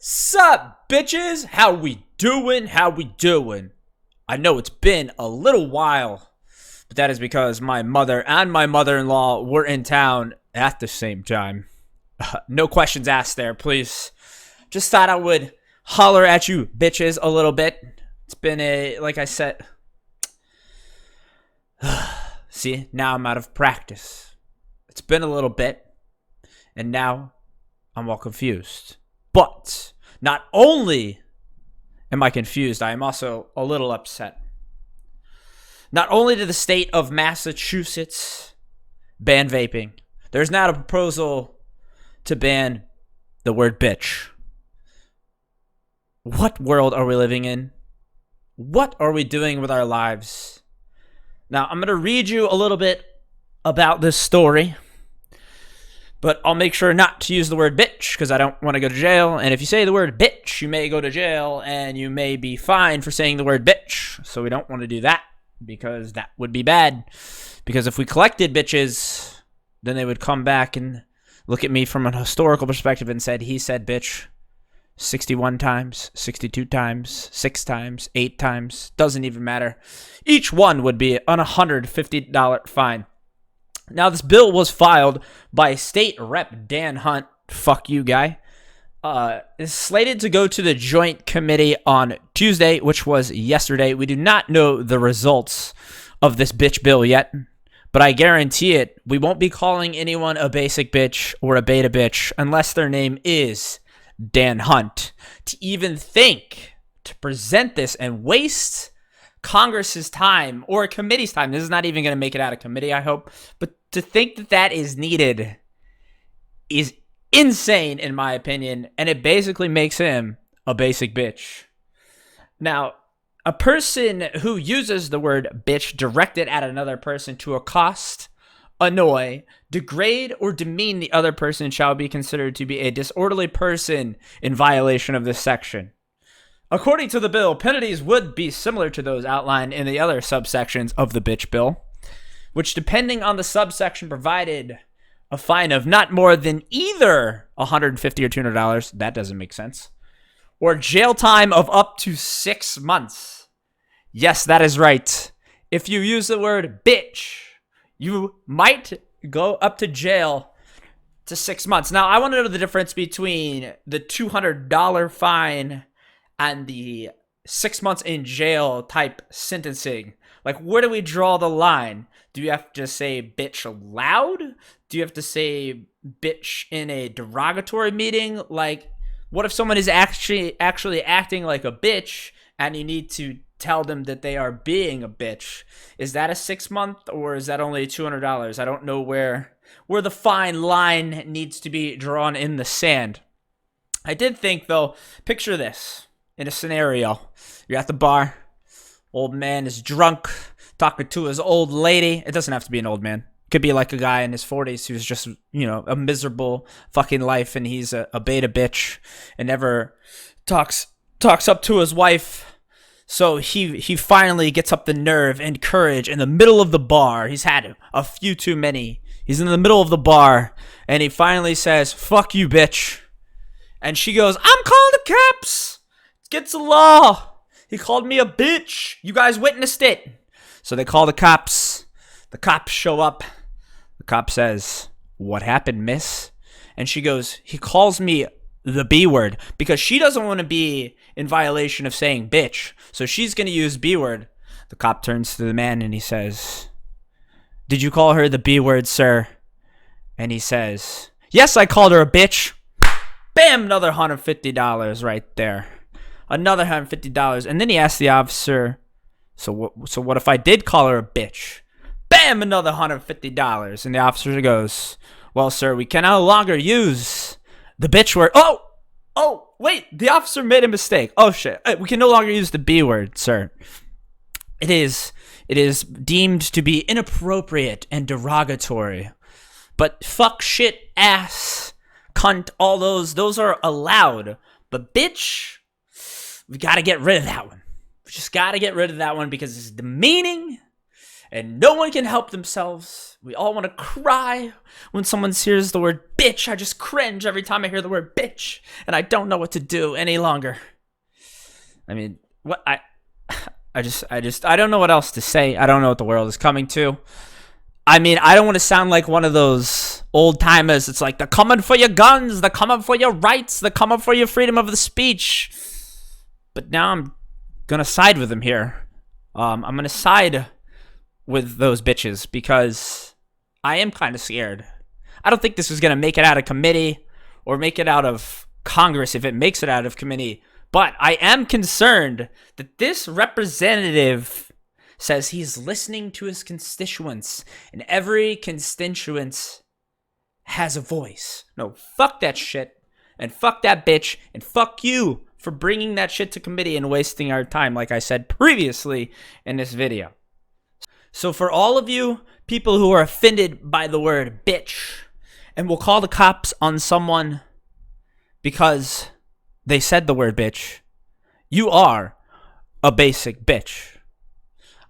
Sup, bitches? How we doing? I know it's been a little while, but that is because my mother and my mother-in-law were in town at the same time. No questions asked there, please. Just thought I would holler at you bitches a little bit. It's been like I said. See, now I'm out of practice. It's been a little bit, and now I'm all confused. But not only am I confused, I am also a little upset. Not only did the state of Massachusetts ban vaping, there's now a proposal to ban the word bitch. What world are we living in? What are we doing with our lives? Now, I'm going to read you a little bit about this story, but I'll make sure not to use the word bitch because I don't want to go to jail. And if you say the word bitch, you may go to jail and you may be fined for saying the word bitch. So we don't want to do that because that would be bad. Because if we collected bitches, then they would come back and look at me from a historical perspective and said, he said bitch 61 times, 62 times, 6 times, 8 times. Doesn't even matter. Each one would be an $150 fine. Now, this bill was filed by State Rep Dan Hunt. Fuck you, guy. Is slated to go to the Joint Committee on Tuesday, which was yesterday. We do not know the results of this bitch bill yet, but I guarantee it, we won't be calling anyone a basic bitch or a beta bitch unless their name is Dan Hunt. To even think to present this and waste Congress's time or a committee's time. This is not even going to make it out of committee, I hope. But to think that that is needed is insane, in my opinion. And it basically makes him a basic bitch. Now, a person who uses the word bitch directed at another person to accost, annoy, degrade, or demean the other person shall be considered to be a disorderly person in violation of this section. According to the bill, penalties would be similar to those outlined in the other subsections of the bitch bill, which, depending on the subsection, provided a fine of not more than either $150 or $200, that doesn't make sense, or jail time of up to 6 months. Yes, that is right. If you use the word bitch, you might go up to jail to 6 months. Now, I want to know the difference between the $200 fine and the 6 months in jail type sentencing. Like, where do we draw the line? Do you have to say bitch loud? Do you have to say bitch in a derogatory meaning? Like, what if someone is actually acting like a bitch and you need to tell them that they are being a bitch? Is that a 6 month or is that only $200? I don't know where the fine line needs to be drawn in the sand. I did think, though, picture this. In a scenario, you're at the bar, old man is drunk, talking to his old lady. It doesn't have to be an old man. It could be like a guy in his 40s who's just, a miserable fucking life, and he's a beta bitch and never talks up to his wife. So he finally gets up the nerve and courage in the middle of the bar. He's had a few too many. He's in the middle of the bar, and he finally says, "Fuck you, bitch." And she goes, "I'm calling the cops. Gets the law. He called me a bitch. You guys witnessed it." So they call the cops. The cops show up. The cop says, "What happened, miss?" And she goes, "He calls me the B word," because she doesn't want to be in violation of saying bitch. So she's going to use B word. The cop turns to the man and he says, "Did you call her the B word, sir?" And he says, "Yes, I called her a bitch." Bam, another $150 right there. Another $150. And then he asked the officer, so what if I did call her a bitch? Bam, another $150. And the officer goes, "Well, sir, we can no longer use the bitch word." Oh, wait, the officer made a mistake. Oh, shit. We can no longer use the B word, sir. It is deemed to be inappropriate and derogatory. But fuck, shit, ass, cunt, all those are allowed. But bitch, we got to get rid of that one. We just got to get rid of that one because it's demeaning and no one can help themselves. We all want to cry when someone hears the word bitch. I just cringe every time I hear the word bitch, and I don't know what to do any longer. I mean, what I don't know what else to say. I don't know what the world is coming to. I mean, I don't want to sound like one of those old timers. It's like, they're coming for your guns, they're coming for your rights, they're coming for your freedom of the speech. But now I'm gonna side with them here. I'm gonna side with those bitches because I am kind of scared. I don't think this is gonna make it out of committee or make it out of Congress if it makes it out of committee. But I am concerned that this representative says he's listening to his constituents, and every constituent has a voice. No, fuck that shit, and fuck that bitch, and fuck you for bringing that shit to committee and wasting our time, like I said previously in this video. So for all of you people who are offended by the word bitch and will call the cops on someone because they said the word bitch, you are a basic bitch.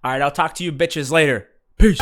All right, I'll talk to you bitches later. Peace.